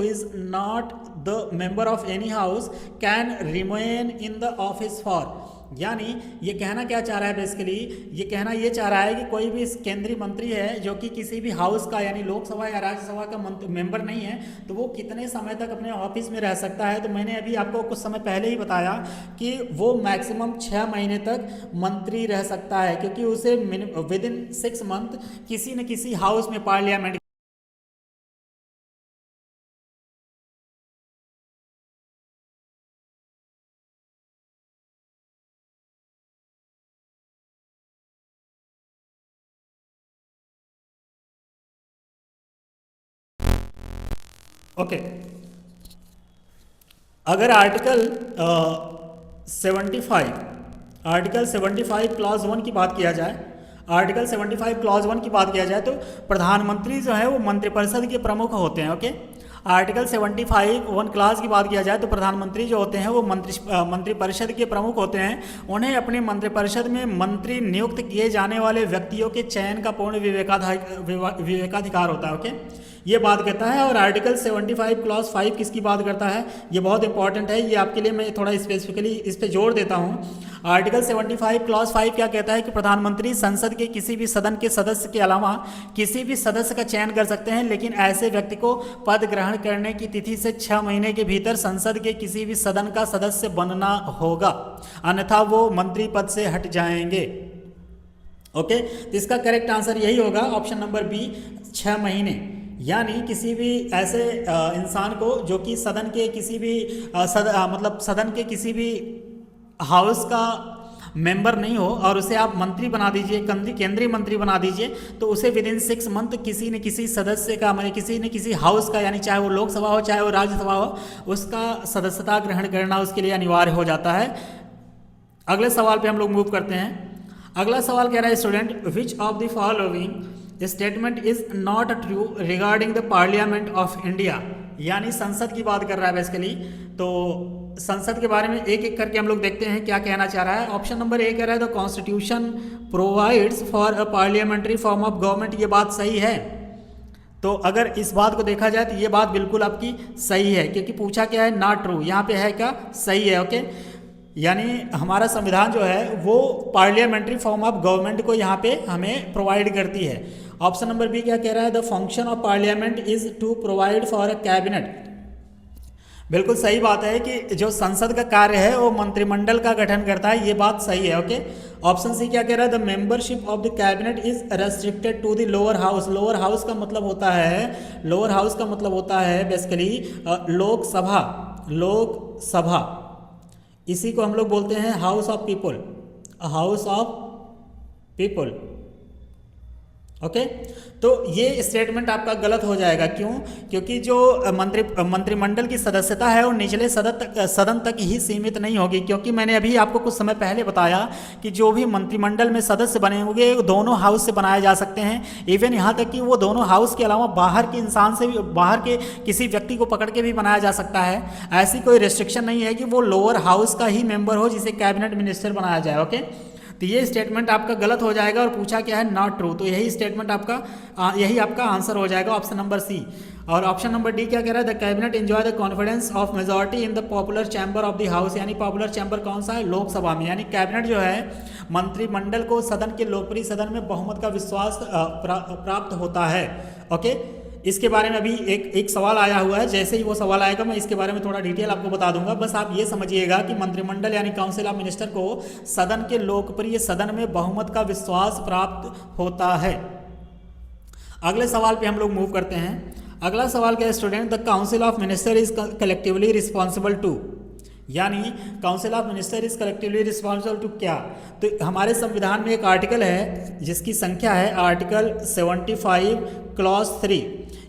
is not the member of any house can remain in the office for. यानी ये कहना क्या चाह रहा है बेसिकली, ये कहना ये चाह रहा है कि कोई भी केंद्रीय मंत्री है जो कि किसी भी हाउस का यानी लोकसभा या राज्यसभा का मेंबर नहीं है, तो वो कितने समय तक अपने ऑफिस में रह सकता है। तो मैंने अभी आपको कुछ समय पहले ही बताया कि वो मैक्सिमम 6 महीने तक मंत्री रह सकता है, क्योंकि उसे विद इन 6 मंथ किसी न किसी हाउस में पार्लियामेंट ओके। अगर आर्टिकल 75 क्लॉज 1 की बात किया जाए, आर्टिकल 75 क्लॉज 1 की बात किया जाए तो प्रधानमंत्री जो है वो मंत्रिपरिषद के प्रमुख होते हैं। ओके, आर्टिकल 75 1 क्लास की बात किया जाए तो प्रधानमंत्री जो होते हैं वो मंत्रिपरिषद के प्रमुख होते हैं। उन्हें अपने मंत्रिपरिषद में मंत्री नियुक्त किए जाने वाले व्यक्तियों के चयन का पूर्ण विवेकाधिकार होता है। ओके, ये बात करता है। और आर्टिकल 75 क्लॉज 5 किसकी बात करता है, ये बहुत इंपॉर्टेंट है, ये आपके लिए मैं थोड़ा स्पेसिफिकली इस पे जोर देता हूँ। आर्टिकल 75 क्लॉज 5 क्या कहता है कि प्रधानमंत्री संसद के किसी भी सदन के सदस्य के अलावा किसी भी सदस्य का चयन कर सकते हैं, लेकिन ऐसे व्यक्ति को पद ग्रहण करने की तिथि से 6 महीने के भीतर संसद के किसी भी सदन का सदस्य बनना होगा, अन्यथा वो मंत्री पद से हट जाएंगे। ओके, तो इसका करेक्ट आंसर यही होगा, ऑप्शन नंबर बी, 6 महीने। यानी किसी भी ऐसे इंसान को जो कि सदन के किसी भी सदन के किसी भी हाउस का मेंबर नहीं हो और उसे आप मंत्री बना दीजिए, केंद्रीय मंत्री बना दीजिए, तो उसे विद इन 6 मंथ किसी न किसी सदस्य का किसी न किसी हाउस का, यानी चाहे वो लोकसभा हो चाहे वो राज्यसभा हो, उसका सदस्यता ग्रहण करना उसके लिए अनिवार्य हो जाता है। अगले सवाल पे हम लोग मूव करते हैं। अगला सवाल कह रहा है student, which of the following statement is not true regarding the parliament of India. यानी संसद की बात कर रहा है बेसिकली, तो संसद के बारे में एक एक करके हम लोग देखते हैं क्या कहना चाह रहा है। ऑप्शन नंबर ए कह रहा है the constitution provides for a parliamentary form of government. ये बात सही है। तो अगर इस बात को देखा जाए तो ये बात बिल्कुल आपकी सही है, क्योंकि पूछा क्या है, नॉट ट्रू, यहाँ पे है क्या, सही है। ओके, यानी हमारा संविधान जो है वो पार्लियामेंट्री फॉर्म ऑफ गवर्नमेंट को यहाँ पे हमें प्रोवाइड करती है। ऑप्शन नंबर बी क्या कह रहा है, the function of parliament is to provide for a cabinet. बिल्कुल सही बात है कि जो संसद का कार्य है वो मंत्रिमंडल का गठन करता है, ये बात सही है। ओके, ऑप्शन सी क्या कह रहा है, the membership of the cabinet is restricted to the lower house. Lower house का मतलब होता है बेसिकली लोकसभा। इसी को हम लोग बोलते हैं हाउस ऑफ पीपल। ओके, तो ये स्टेटमेंट आपका गलत हो जाएगा। क्यों? क्योंकि जो मंत्रिमंडल की सदस्यता है वो निचले सदन तक ही सीमित नहीं होगी, क्योंकि मैंने अभी आपको कुछ समय पहले बताया कि जो भी मंत्रिमंडल में सदस्य बने होंगे वो दोनों हाउस से बनाए जा सकते हैं। इवन यहाँ तक कि वो दोनों हाउस के अलावा बाहर के इंसान से भी, बाहर के किसी व्यक्ति को पकड़ के भी बनाया जा सकता है। ऐसी कोई रिस्ट्रिक्शन नहीं है कि वो लोअर हाउस का ही मेंबर हो जिसे कैबिनेट मिनिस्टर बनाया जाए। ओके, तो ये स्टेटमेंट आपका गलत हो जाएगा और पूछा क्या है, नॉट ट्रू। तो यही स्टेटमेंट यही आपका आंसर हो जाएगा, ऑप्शन नंबर सी। और ऑप्शन नंबर डी क्या कह रहा है, the cabinet enjoy the confidence of majority in the popular chamber of the house. यानी पॉपुलर चैम्बर कौन सा है, लोकसभा में। यानी कैबिनेट जो है मंत्रिमंडल को सदन के लोकप्रिय सदन में बहुमत का विश्वास प्राप्त होता है। ओके, इसके बारे में अभी एक सवाल आया हुआ है, जैसे ही वो सवाल आएगा मैं इसके बारे में थोड़ा डिटेल आपको बता दूंगा। बस आप ये समझिएगा कि मंत्रिमंडल यानी काउंसिल ऑफ मिनिस्टर को सदन के लोकप्रिय सदन में बहुमत का विश्वास प्राप्त होता है। अगले सवाल पे हम लोग मूव करते हैं। अगला सवाल क्या है student, the council of minister is collectively responsible to. यानी council of minister is collectively responsible to क्या। तो हमारे संविधान में एक आर्टिकल है जिसकी संख्या है आर्टिकल 75 क्लॉज 3।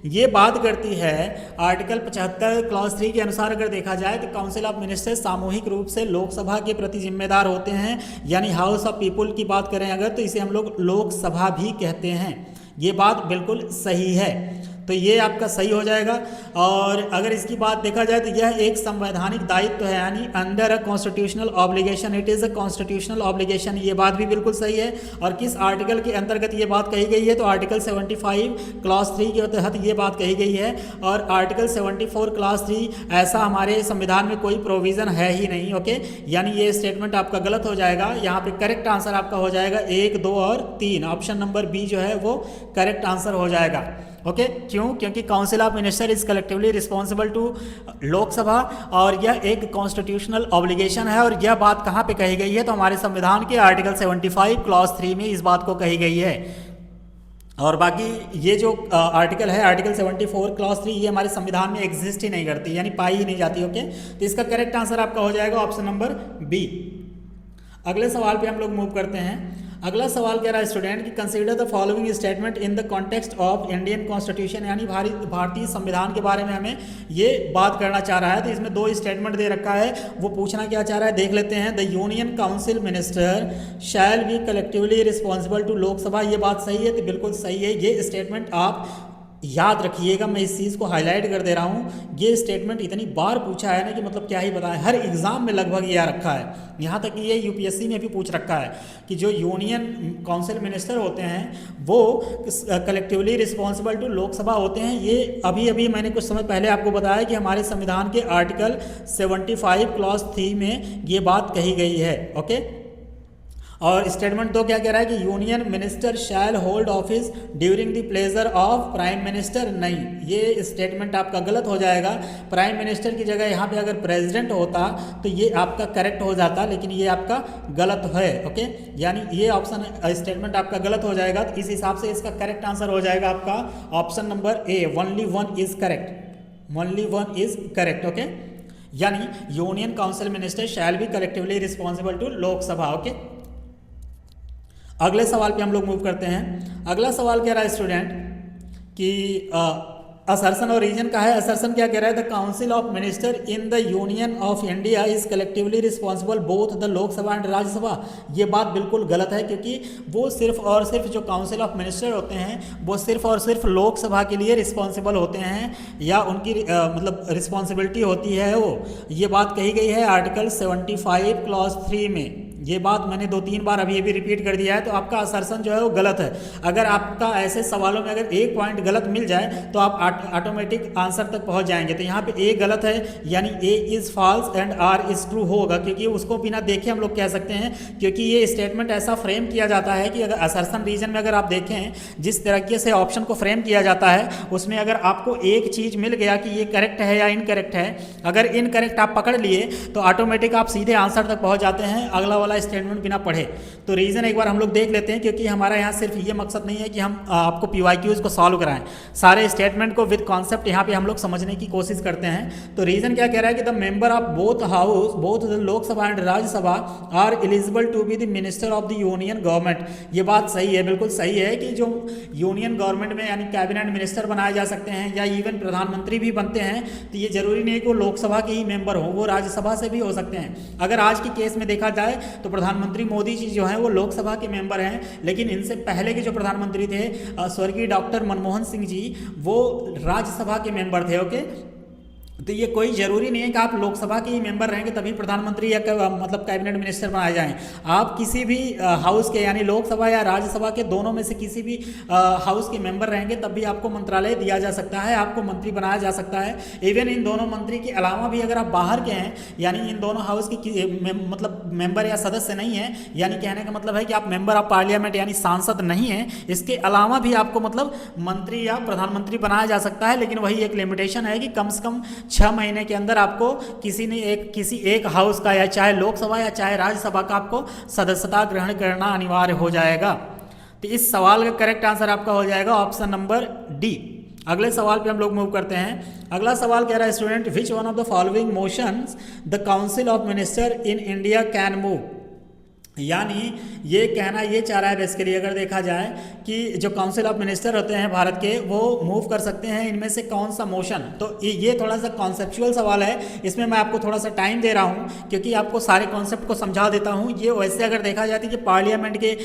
ये बात करती है आर्टिकल 75 क्लॉज 3 के अनुसार अगर देखा जाए तो काउंसिल ऑफ मिनिस्टर सामूहिक रूप से लोकसभा के प्रति जिम्मेदार होते हैं। यानी हाउस ऑफ पीपुल की बात करें अगर तो इसे हम लोग लोकसभा भी कहते हैं। ये बात बिल्कुल सही है। तो ये आपका सही हो जाएगा। और अगर इसकी बात देखा जाए तो यह एक संवैधानिक दायित्व है, यानी under a constitutional obligation, it is a constitutional obligation, ये बात भी बिल्कुल सही है। और किस आर्टिकल के अंतर्गत ये बात कही गई है, तो आर्टिकल 75 क्लॉज 3 के तहत ये बात कही गई है। और आर्टिकल 74 क्लॉज 3 ऐसा हमारे संविधान में कोई प्रोविज़न है ही नहीं। ओके, यानी ये स्टेटमेंट आपका गलत हो जाएगा। यहाँ पे करेक्ट आंसर आपका हो जाएगा 1, 2 और 3, ऑप्शन नंबर बी जो है वो करेक्ट आंसर हो जाएगा। ओके, क्यों? क्योंकि council of minister is collectively responsible to Lok Sabha, और यह एक कॉन्स्टिट्यूशनल ऑब्लिगेशन है। और यह बात कहाँ पे कही गई है, तो हमारे संविधान के आर्टिकल 75 क्लॉज 3 में इस बात को कही गई है। और बाकी ये जो आर्टिकल है, आर्टिकल 74 क्लॉज 3, ये हमारे संविधान में एग्जिस्ट ही नहीं करती, यानी पाई ही नहीं जाती। ओके, तो इसका करेक्ट आंसर आपका हो जाएगा ऑप्शन नंबर बी। अगले सवाल पे हम लोग मूव करते हैं। अगला सवाल कह रहा है स्टूडेंट कि consider the following statement in the context of Indian constitution, यानी भारतीय संविधान के बारे में हमें ये बात करना चाह रहा है। तो इसमें 2 स्टेटमेंट दे रखा है, वो पूछना क्या चाह रहा है देख लेते हैं। The union council minister shall be collectively responsible to Lok Sabha, ये बात सही है, तो बिल्कुल सही है। ये स्टेटमेंट आप याद रखिएगा, मैं इस चीज़ को हाईलाइट कर दे रहा हूँ। ये स्टेटमेंट इतनी बार पूछा है ना कि मतलब क्या ही बताएं, हर एग्जाम में लगभग ये आ रखा है। यहाँ तक कि ये यूपीएससी में भी पूछ रखा है कि जो यूनियन काउंसिल मिनिस्टर होते हैं वो कलेक्टिवली रिस्पॉन्सिबल टू लोकसभा होते हैं। ये अभी अभी मैंने कुछ समय पहले आपको बताया कि हमारे संविधान के आर्टिकल 75 क्लॉज 3 में ये बात कही गई है। ओके, और स्टेटमेंट 2 क्या कह रहा है कि union minister shall hold office during the pleasure of prime minister. नहीं, ये स्टेटमेंट आपका गलत हो जाएगा। प्राइम मिनिस्टर की जगह यहाँ पे अगर प्रेसिडेंट होता तो ये आपका करेक्ट हो जाता, लेकिन ये आपका गलत है। ओके, यानी ये ऑप्शन स्टेटमेंट आपका गलत हो जाएगा। तो इस हिसाब से इसका करेक्ट आंसर हो जाएगा आपका option number A, only 1 is correct, only 1 is correct. Okay, यानी union council minister shall be collectively responsible to Lok Sabha. Okay, अगले सवाल पे हम लोग मूव करते हैं। अगला सवाल कह रहा है स्टूडेंट कि असर्सन और रीजन का है। असर्सन क्या कह रहा है, the council of minister in the union of India is collectively responsible both the Lok Sabha and Rajya Sabha. ये बात बिल्कुल गलत है, क्योंकि वो सिर्फ और सिर्फ जो काउंसिल ऑफ मिनिस्टर होते हैं वो सिर्फ और सिर्फ लोकसभा के लिए रिस्पॉन्सिबल होते हैं, या उनकी मतलब रिस्पॉन्सिबिलिटी होती है वो। ये बात कही गई है आर्टिकल 75 क्लॉज 3 में। ये बात मैंने 2-3 बार अभी रिपीट कर दिया है। तो आपका असर्सन जो है वो गलत है। अगर आपका ऐसे सवालों में अगर एक पॉइंट गलत मिल जाए तो आप ऑटोमेटिक आंसर तक पहुंच जाएंगे। तो यहाँ पे ए गलत है, यानी A is false and R is true होगा, क्योंकि उसको बिना देखे हम लोग कह सकते हैं, क्योंकि ये स्टेटमेंट ऐसा फ्रेम किया जाता है कि अगर असर्सन रीजन में अगर आप देखें जिस तरीके से ऑप्शन को फ्रेम किया जाता है, उसमें अगर आपको एक चीज़ मिल गया कि ये करेक्ट है या इनकरेक्ट है, अगर इनकरेक्ट आप पकड़ लिए तो ऑटोमेटिक आप सीधे आंसर तक पहुँच जाते हैं अगला वाला स्टेटमेंट बिना पढ़े। तो रीजन एक बार हम लोग देख लेते हैं, क्योंकि हमारा यहाँ सिर्फ ये मकसद नहीं है कि हम आपको पीवाईक्यूज को सॉल्व कराएं, सारे स्टेटमेंट को विद कॉन्सेप्ट यहाँ पे हम लोग समझने की कोशिश करते हैं। तो रीजन क्या कह रहा है कि the member of both house, both the Lok Sabha and Rajya Sabha are eligible to be the minister of the union government. ये बात सही है, बिल्कुल सही है कि जो यूनियन गवर्नमेंट में यानी कैबिनेट मिनिस्टर बनाए जा सकते हैं या इवन प्रधानमंत्री भी बनते हैं, तो ये जरूरी नहीं कि वो लोकसभा के ही मेंबर हो, वो राज्यसभा से भी हो सकते हैं। अगर आज की केस में देखा जाए तो प्रधानमंत्री मोदी जी जो हैं वो लोकसभा के मेंबर हैं, लेकिन इनसे पहले के जो प्रधानमंत्री थे स्वर्गीय डॉक्टर मनमोहन सिंह जी, वो राज्यसभा के मेंबर थे। ओके, तो ये कोई ज़रूरी नहीं है कि आप लोकसभा के ही मेंबर रहेंगे तभी प्रधानमंत्री या मतलब कैबिनेट मिनिस्टर बनाए जाएं। आप किसी भी हाउस के यानी लोकसभा या राज्यसभा के दोनों में से किसी भी हाउस के मेंबर रहेंगे तब भी आपको मंत्रालय दिया जा सकता है, आपको मंत्री बनाया जा सकता है। इवन इन दोनों मंत्री के अलावा भी अगर आप बाहर के हैं, यानी इन दोनों हाउस की मतलब मेंबर या सदस्य नहीं है, यानी कहने का मतलब है कि आप मेंबर ऑफ पार्लियामेंट यानी सांसद नहीं हैं, इसके अलावा भी आपको मतलब मंत्री या प्रधानमंत्री बनाया जा सकता है। लेकिन वही एक लिमिटेशन है कि कम से कम 6 महीने के अंदर आपको किसी एक हाउस का या चाहे लोकसभा या चाहे राज्यसभा का आपको सदस्यता ग्रहण करना अनिवार्य हो जाएगा। तो इस सवाल का करेक्ट आंसर आपका हो जाएगा ऑप्शन नंबर डी। अगले सवाल पे हम लोग मूव करते हैं। अगला सवाल कह रहा है student, which one of the following motions the council of minister in India can move. यानी ये कहना ये चाह रहा है बेसिकली, अगर देखा जाए कि जो काउंसिल ऑफ मिनिस्टर होते हैं भारत के, वो मूव कर सकते हैं इनमें से कौन सा मोशन। तो ये थोड़ा सा कॉन्सेप्चुअल सवाल है, इसमें मैं आपको थोड़ा सा टाइम दे रहा हूँ क्योंकि आपको सारे कॉन्सेप्ट को समझा देता हूँ। ये वैसे अगर देखा जाए तो कि पार्लियामेंट के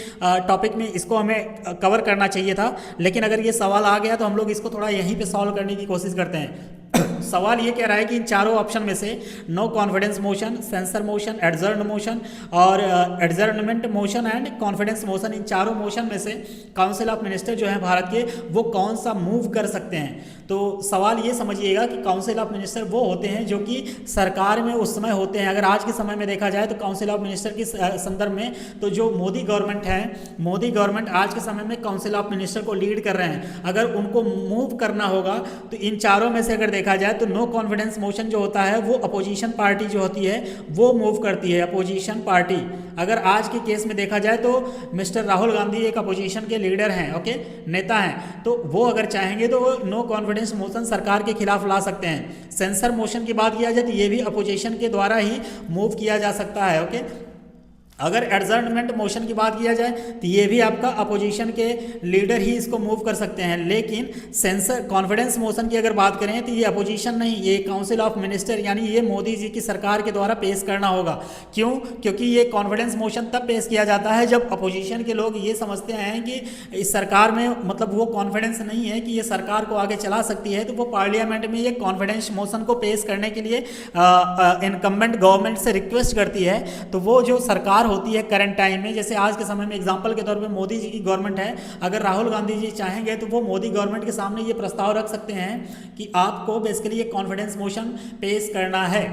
टॉपिक में इसको हमें कवर करना चाहिए था, लेकिन अगर ये सवाल आ गया तो हम लोग इसको थोड़ा यहीं पर सॉल्व करने की कोशिश करते हैं। सवाल ये कह रहा है कि इन चारों ऑप्शन में से no confidence motion, censor motion, adjourn motion और adjournment motion and confidence motion, इन चारों मोशन में से काउंसिल ऑफ मिनिस्टर जो है भारत के, वो कौन सा मूव कर सकते हैं। तो सवाल ये समझिएगा कि काउंसिल ऑफ मिनिस्टर वो होते हैं जो कि सरकार में उस समय होते हैं। अगर आज के समय में देखा जाए तो काउंसिल ऑफ मिनिस्टर के संदर्भ में तो जो मोदी गवर्नमेंट है, मोदी गवर्नमेंट आज के समय में काउंसिल ऑफ मिनिस्टर को लीड कर रहे हैं। अगर उनको मूव करना होगा तो इन चारों में से अगर देखा जाए तो नो कॉन्फिडेंस मोशन जो होता है वो अपोजिशन पार्टी जो होती है वो मूव करती है, अपोजिशन पार्टी। अगर आज के केस में देखा जाए तो मिस्टर राहुल गांधी एक अपोजिशन के लीडर हैं, ओके, नेता हैं, तो वो अगर चाहेंगे तो वो नो कॉन्फिडेंस मोशन सरकार के खिलाफ ला सकते हैं। सेंसर मोशन की बात किया जाए तो ये भी अपोजिशन के द्वारा ही मूव किया जा सकता है, ओके। अगर एडजर्नमेंट मोशन की बात किया जाए तो ये भी आपका अपोजिशन के लीडर ही इसको मूव कर सकते हैं। लेकिन सेंसर कॉन्फिडेंस मोशन की अगर बात करें तो ये अपोजिशन नहीं, ये काउंसिल ऑफ मिनिस्टर यानी ये मोदी जी की सरकार के द्वारा पेश करना होगा। क्यों? क्योंकि ये कॉन्फिडेंस मोशन तब पेश किया जाता है जब अपोजिशन के लोग ये समझते हैं कि इस सरकार में मतलब वो कॉन्फिडेंस नहीं है कि ये सरकार को आगे चला सकती है, तो वो पार्लियामेंट में ये कॉन्फिडेंस मोशन को पेश करने के लिए इनकम्बेंट गवर्नमेंट से रिक्वेस्ट करती है। तो वो जो सरकार होती है करंट टाइम में, जैसे आज के समय में एग्जांपल के तौर पे मोदी जी की गवर्नमेंट है, अगर राहुल गांधी जी चाहेंगे तो वो मोदी गवर्नमेंट के सामने ये प्रस्ताव रख सकते हैं कि आपको बेसिकली ये कॉन्फिडेंस मोशन पेश करना है।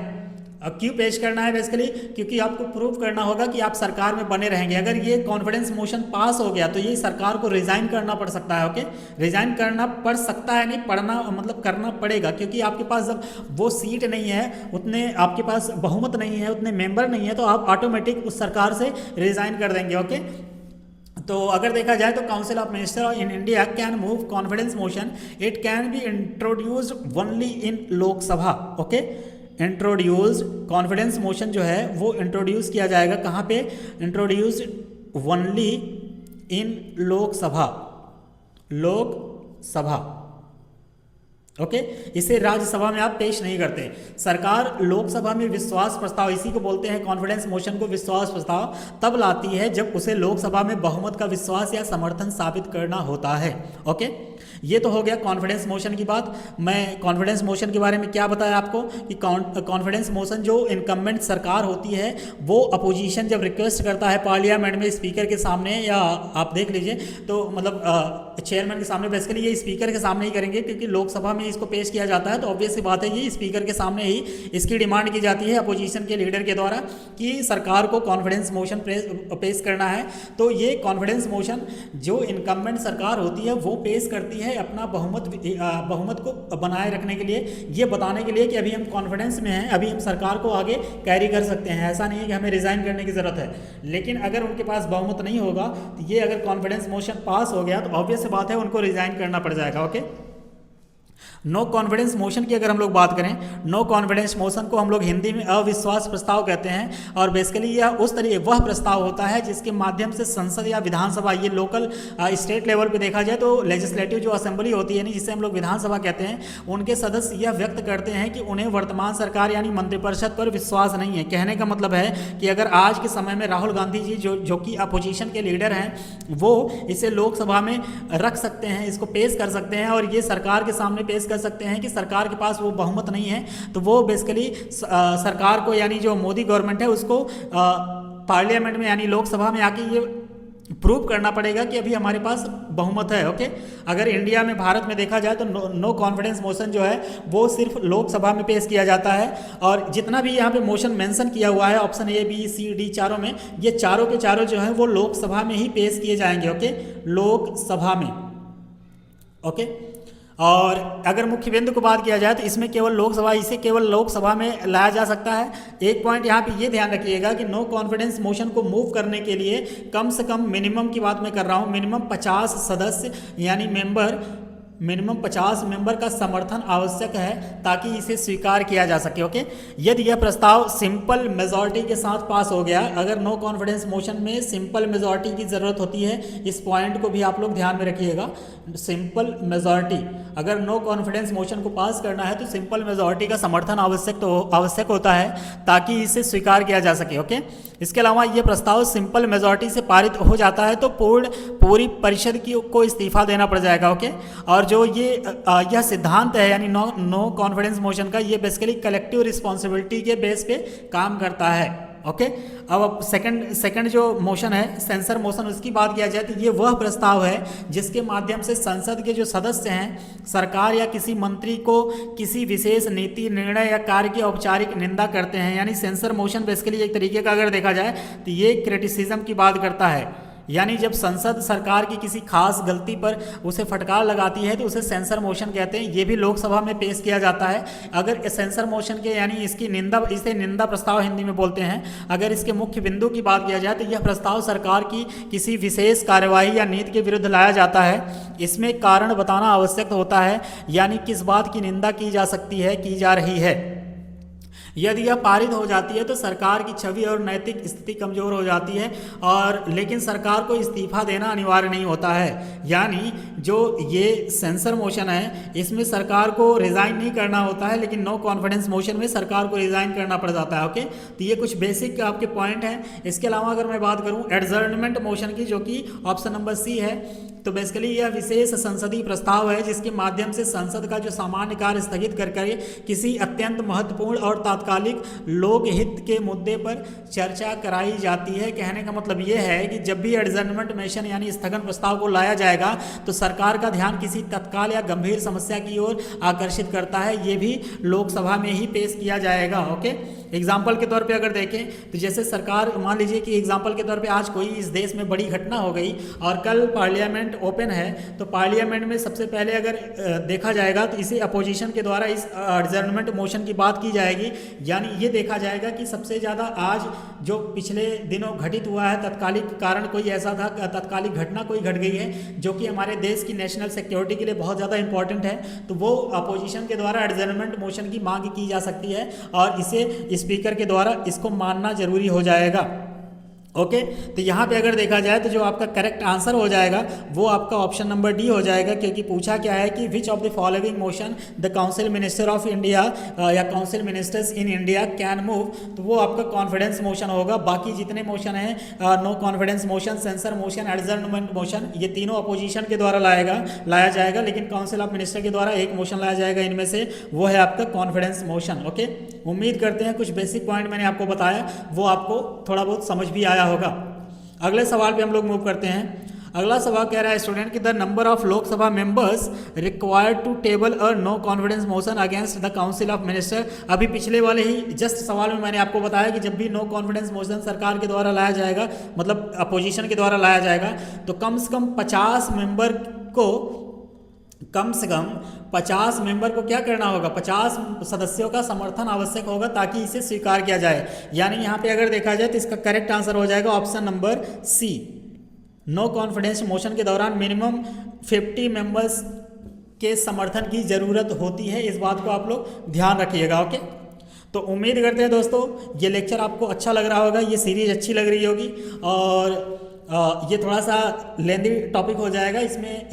अब क्यों पेश करना है? बेसिकली क्योंकि आपको प्रूव करना होगा कि आप सरकार में बने रहेंगे। अगर ये कॉन्फिडेंस मोशन पास हो गया तो ये सरकार को रिजाइन करना पड़ सकता है, ओके, रिजाइन करना पड़ सकता है, नहीं पढ़ना मतलब करना पड़ेगा, क्योंकि आपके पास जब वो सीट नहीं है, उतने आपके पास बहुमत नहीं है, उतने मेंबर नहीं है, तो आप ऑटोमेटिक उस सरकार से रिजाइन कर देंगे, ओके। तो अगर देखा जाए तो council of minister in India can move confidence motion, it can be introduced only in Lok Sabha, okay. Introduced confidence motion जो है वो इंट्रोड्यूस किया जाएगा कहाँ पे? Introduced only in Lok Sabha, Lok Sabha, okay. इसे राज्यसभा में आप पेश नहीं करते। सरकार लोकसभा में विश्वास प्रस्ताव, इसी को बोलते हैं कॉन्फिडेंस मोशन को, विश्वास प्रस्ताव तब लाती है जब उसे लोकसभा में बहुमत का विश्वास या समर्थन साबित करना होता है, ओके। ये तो हो गया कॉन्फिडेंस मोशन की बात। मैं कॉन्फिडेंस मोशन के बारे में क्या बताया आपको कि कॉन्फिडेंस मोशन जो इनकम्बेंट सरकार होती है वो अपोजिशन जब रिक्वेस्ट करता है पार्लियामेंट में स्पीकर के सामने, या आप देख लीजिए तो मतलब चेयरमैन के सामने, बेसिकली ये स्पीकर के सामने ही करेंगे क्योंकि लोकसभा में इसको पेश किया जाता है, तो ऑब्वियस सी बात है ये स्पीकर के सामने ही इसकी डिमांड की जाती है अपोजिशन के लीडर के द्वारा कि सरकार को कॉन्फिडेंस मोशन पेश करना है। तो ये कॉन्फिडेंस मोशन जो इनकम्बेंट सरकार होती है वो पेश करती है अपना बहुमत को बनाए रखने के लिए, ये बताने के लिए कि अभी हम कॉन्फिडेंस में हैं, अभी हम सरकार को आगे कैरी कर सकते हैं, ऐसा नहीं है कि हमें रिजाइन करने की ज़रूरत है। लेकिन अगर उनके पास बहुमत नहीं होगा तो ये अगर कॉन्फिडेंस मोशन पास हो गया तो ऑब्वियस बात है उनको रिजाइन करना पड़ जाएगा, ओके। नो कॉन्फिडेंस मोशन की अगर हम लोग बात करें, नो कॉन्फिडेंस मोशन को हम लोग हिंदी में अविश्वास प्रस्ताव कहते हैं, और बेसिकली यह उस तरीके वह प्रस्ताव होता है जिसके माध्यम से संसद या विधानसभा, ये लोकल स्टेट लेवल पे देखा जाए तो लेजिस्लेटिव जो असेंबली होती है, नहीं जिसे हम लोग विधानसभा कहते हैं, उनके सदस्य यह व्यक्त करते हैं कि उन्हें वर्तमान सरकार यानी मंत्रिपरिषद पर विश्वास नहीं है। कहने का मतलब है कि अगर आज के समय में राहुल गांधी जी जो कि अपोजिशन के लीडर हैं, वो इसे लोकसभा में रख सकते हैं, इसको पेश कर सकते हैं और ये सरकार के सामने पेश कर सकते हैं कि सरकार के पास वो बहुमत नहीं है, तो वो बेसिकली सरकार को यानी जो मोदी गवर्नमेंट है उसको पार्लियामेंट में यानी लोकसभा में आके ये प्रूव करना पड़ेगा कि अभी हमारे पास बहुमत है, ओके। अगर इंडिया में, भारत में देखा जाए तो नो कॉन्फिडेंस मोशन जो है वो सिर्फ लोकसभा में पेश किया जाता है, और जितना भी यहाँ पे मोशन मेंशन किया हुआ है option A B C D चारों में, ये चारों के चारों जो है वो लोकसभा में ही पेश किए जाएंगे, ओके, लोकसभा में, ओके। और अगर मुख्य बिंदु को बात किया जाए तो इसमें केवल लोकसभा, इसे केवल लोकसभा में लाया जा सकता है। एक पॉइंट यहाँ पे ये ध्यान रखिएगा कि नो कॉन्फिडेंस मोशन को मूव करने के लिए कम से कम, मिनिमम की बात मैं कर रहा हूँ, मिनिमम 50 सदस्य यानी मेंबर मिनिमम 50 मेंबर का समर्थन आवश्यक है ताकि इसे स्वीकार किया जा सके। ओके, यदि यह प्रस्ताव सिंपल मेजॉरिटी के साथ पास हो गया, अगर नो कॉन्फिडेंस मोशन में सिंपल मेजॉरिटी की ज़रूरत होती है, इस पॉइंट को भी आप लोग ध्यान में रखिएगा। सिंपल मेजॉरिटी, अगर नो कॉन्फिडेंस मोशन को पास करना है तो सिंपल मेजॉरिटी का समर्थन आवश्यक होता है ताकि इसे स्वीकार किया जा सके। ओके, इसके अलावा ये प्रस्ताव सिंपल मेजॉरिटी से पारित हो जाता है तो पूरी परिषद को इस्तीफा देना पड़ जाएगा। ओके, और जो यह सिद्धांत है यानी नो कॉन्फिडेंस मोशन का, ये बेसिकली कलेक्टिव रिस्पॉन्सिबिलिटी के बेस पे काम करता है। ओके, अब सेकंड जो मोशन है सेंसर मोशन, उसकी बात किया जाए तो ये वह प्रस्ताव है जिसके माध्यम से संसद के जो सदस्य हैं सरकार या किसी मंत्री को किसी विशेष नीति, निर्णय या कार्य की औपचारिक निंदा करते हैं। यानी सेंसर मोशन बेसिकली एक तरीके का अगर देखा जाए तो ये क्रिटिसिज्म की बात करता है। यानी जब संसद सरकार की किसी खास गलती पर उसे फटकार लगाती है तो उसे सेंसर मोशन कहते हैं। ये भी लोकसभा में पेश किया जाता है। अगर सेंसर मोशन के यानी इसे निंदा प्रस्ताव हिंदी में बोलते हैं। अगर इसके मुख्य बिंदु की बात किया जाए तो यह प्रस्ताव सरकार की किसी विशेष कार्यवाही या नीति के विरुद्ध लाया जाता है। इसमें कारण बताना आवश्यक होता है, यानी किस बात की निंदा की जा सकती है, की जा रही है। यदि यह पारित हो जाती है तो सरकार की छवि और नैतिक स्थिति कमजोर हो जाती है, और लेकिन सरकार को इस्तीफा देना अनिवार्य नहीं होता है। यानी जो ये सेंसर मोशन है इसमें सरकार को रिज़ाइन नहीं करना होता है, लेकिन नो कॉन्फिडेंस मोशन में सरकार को रिज़ाइन करना पड़ जाता है। ओके, तो ये कुछ बेसिक आपके पॉइंट हैं। इसके अलावा अगर मैं बात करूँ एडजर्नमेंट मोशन की, जो कि ऑप्शन नंबर सी है, तो बेसिकली यह विशेष संसदीय प्रस्ताव है जिसके माध्यम से संसद का जो सामान्य कार्य स्थगित करके किसी अत्यंत महत्वपूर्ण और तात्कालिक लोकहित के मुद्दे पर चर्चा कराई जाती है। कहने का मतलब यह है कि जब भी एडजर्नमेंट मोशन यानी स्थगन प्रस्ताव को लाया जाएगा तो सरकार का ध्यान किसी तत्काल या गंभीर समस्या की ओर आकर्षित करता है। ये भी लोकसभा में ही पेश किया जाएगा। ओके, एग्जाम्पल के तौर पे अगर देखें तो जैसे सरकार, मान लीजिए कि एग्जाम्पल के तौर पे आज कोई इस देश में बड़ी घटना हो गई और कल पार्लियामेंट ओपन है, तो पार्लियामेंट में सबसे पहले अगर देखा जाएगा तो इसे अपोजिशन के द्वारा इस एडजर्नमेंट मोशन की बात की जाएगी। यानी ये देखा जाएगा कि सबसे ज़्यादा आज जो पिछले दिनों घटित हुआ है तत्कालिक कारण कोई ऐसा था, तत्कालिक घटना कोई घट गई है जो कि हमारे देश की नेशनल सिक्योरिटी के लिए बहुत ज़्यादा इंपॉर्टेंट है, तो वो अपोजिशन के द्वारा एडजर्नमेंट मोशन की मांग की जा सकती है और इसे स्पीकर के द्वारा इसको मानना जरूरी हो जाएगा। ओके, तो यहाँ पे अगर देखा जाए तो जो आपका करेक्ट आंसर हो जाएगा वो आपका ऑप्शन नंबर डी हो जाएगा, क्योंकि पूछा क्या है कि which of the following motion the council minister of India या council ministers in India can move, तो वो आपका कॉन्फिडेंस मोशन होगा। बाकी जितने मोशन हैं no confidence motion, censor motion, adjournment motion, ये तीनों अपोजिशन के द्वारा लाया जाएगा, लेकिन काउंसिल ऑफ मिनिस्टर के द्वारा एक मोशन लाया जाएगा इनमें से, वो है आपका कॉन्फिडेंस मोशन। ओके, उम्मीद करते हैं कुछ बेसिक पॉइंट मैंने आपको बताया वो आपको थोड़ा बहुत समझ भी आया होगा। अगले सवाल पे हम लोग मूव करते हैं। अगला सवाल कह रहा है स्टूडेंट कि the number of Lok Sabha members required to table a no confidence motion against the council of minister. अभी पिछले वाले ही जस्ट सवाल में मैंने आपको बताया कि जब भी नो कॉन्फिडेंस मोशन सरकार के द्वारा लाया जाएगा, मतलब अपोजिशन के द्वारा लाया जाएगा, तो कम से कम 50 मेंबर को क्या करना होगा, 50 सदस्यों का समर्थन आवश्यक होगा ताकि इसे स्वीकार किया जाए। यानी यहाँ पे अगर देखा जाए तो इसका करेक्ट आंसर हो जाएगा option number C. No confidence motion के दौरान मिनिमम 50 मेंबर्स के समर्थन की ज़रूरत होती है, इस बात को आप लोग ध्यान रखिएगा। ओके, तो उम्मीद करते हैं दोस्तों ये लेक्चर आपको अच्छा लग रहा होगा, ये सीरीज अच्छी लग रही होगी, और ये थोड़ा सा लेंदी टॉपिक हो जाएगा।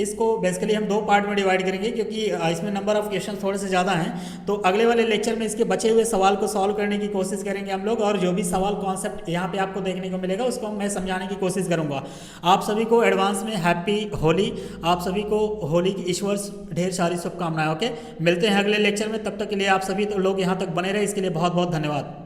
इसको बेसिकली हम 2 पार्ट में डिवाइड करेंगे क्योंकि इसमें नंबर ऑफ क्वेश्चन थोड़े से ज़्यादा हैं। तो अगले वाले लेक्चर में इसके बचे हुए सवाल को सॉल्व करने की कोशिश करेंगे हम लोग, और जो भी सवाल कॉन्सेप्ट यहाँ पे आपको देखने को मिलेगा उसको मैं समझाने की कोशिश करूँगा। आप सभी को एडवांस में हैप्पी होली, आप सभी को होली की ईश्वर ढेर सारी शुभकामनाएं। ओके, मिलते हैं अगले लेक्चर में, तब तक के लिए आप सभी लोग यहाँ तक बने रहे, इसके लिए बहुत बहुत धन्यवाद।